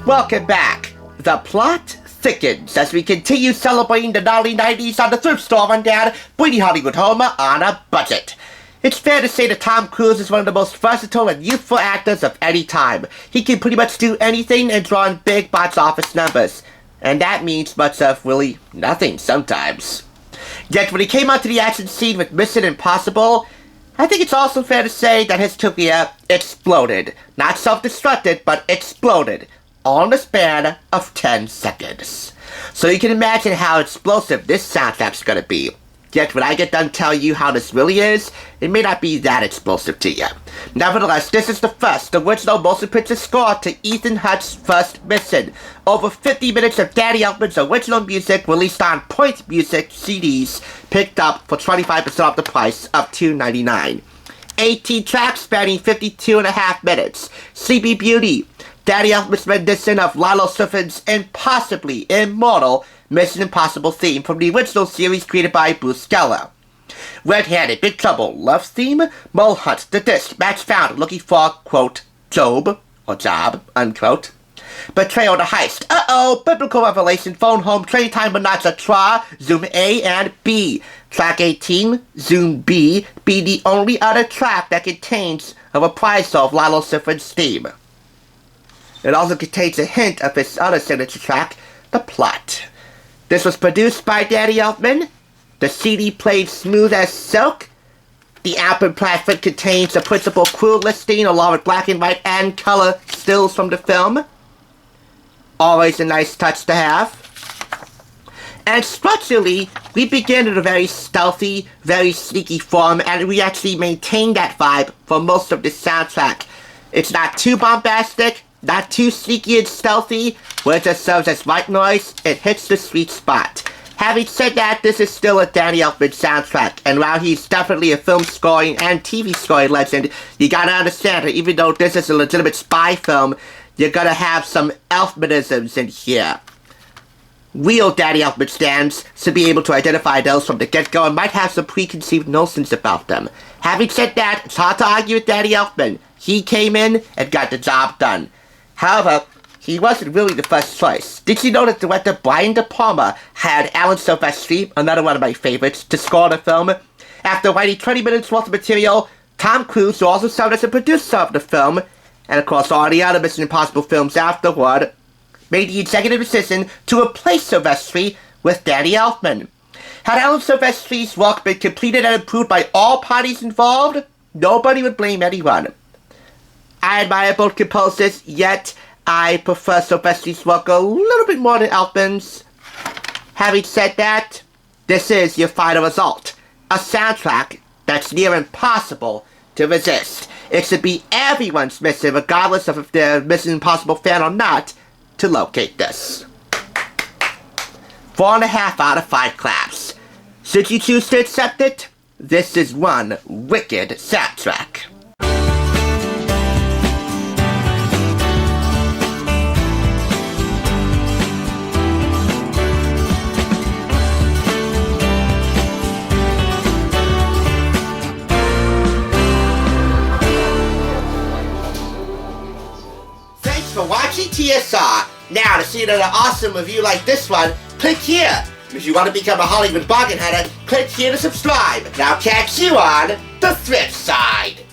Welcome back. The plot thickens as we continue celebrating the gnarly 90s on the Thrift Store Rundown, bringing Hollywood home on a budget. It's fair to say that Tom Cruise is one of the most versatile and youthful actors of any time. He can pretty much do anything and draw in big box office numbers. And that means much of really nothing sometimes. Yet when he came onto the action scene with Mission Impossible, I think it's also fair to say that his career exploded. Not self-destructed, but exploded. All in the span of 10 seconds. So you can imagine how explosive this soundtrack's gonna be. Yet when I get done telling you how this really is, it may not be that explosive to you. Nevertheless, this is the first original motion picture score to Ethan Hunt's first mission. Over 50 minutes of Danny Elfman's original music released on Point Music CDs, picked up for 25% off the price of $2.99. 18 tracks spanning 52.5 minutes. Sleepy Beauty, Danny Elfman's rendition of Lalo Schifrin's impossibly immortal Mission Impossible theme from the original series created by Bruce Geller. Red-Handed, Big Trouble, Love Theme, Mole Hunt, The Disc, Match Found, looking for, quote, Job, or Job, unquote. Betrayal, The Heist, Uh-oh, Biblical Revelation, Phone Home, Train Time, Menage a Trois, Zoom A and B. Track 18, Zoom B, be the only other track that contains a reprisal of Lalo Schifrin's theme. It also contains a hint of his other signature track, The Plot. This was produced by Danny Elfman. The CD played smooth as silk. The album pamphlet contains the principal crew listing along with black and white and color stills from the film. Always a nice touch to have. And structurally, we begin in a very stealthy, very sneaky form, and we actually maintain that vibe for most of this soundtrack. It's not too bombastic, not too sneaky and stealthy, where it just serves as white noise. It hits the sweet spot. Having said that, this is still a Danny Elfman soundtrack, and while he's definitely a film scoring and TV scoring legend, you gotta understand that even though this is a legitimate spy film, you're gonna have some Elfmanisms in here. Real Danny Elfman stands should be able to identify those from the get-go and might have some preconceived notions about them. Having said that, it's hard to argue with Danny Elfman. He came in and got the job done. However, he wasn't really the first choice. Did you know that director Brian De Palma had Alan Silvestri, another one of my favorites, to score the film? After writing 20 minutes worth of material, Tom Cruise, who also served as a producer of the film, and of course all the other Mission Impossible films afterward, made the executive decision to replace Silvestri with Danny Elfman. Had Alan Silvestri's work been completed and approved by all parties involved, nobody would blame anyone. I admire both composers, yet I prefer Silvestri's work a little bit more than Elfman's. Having said that, this is your final result. A soundtrack that's near impossible to resist. It should be everyone's mission, regardless of if they're a Mission Impossible fan or not, to locate this. 4.5 out of 5 claps. Should you choose to accept it, this is one wicked soundtrack. For watching TSR. Now, to see another awesome review like this one, click here. If you want to become a Hollywood bargain hunter, click here to subscribe. And I'll catch you on the thrift side.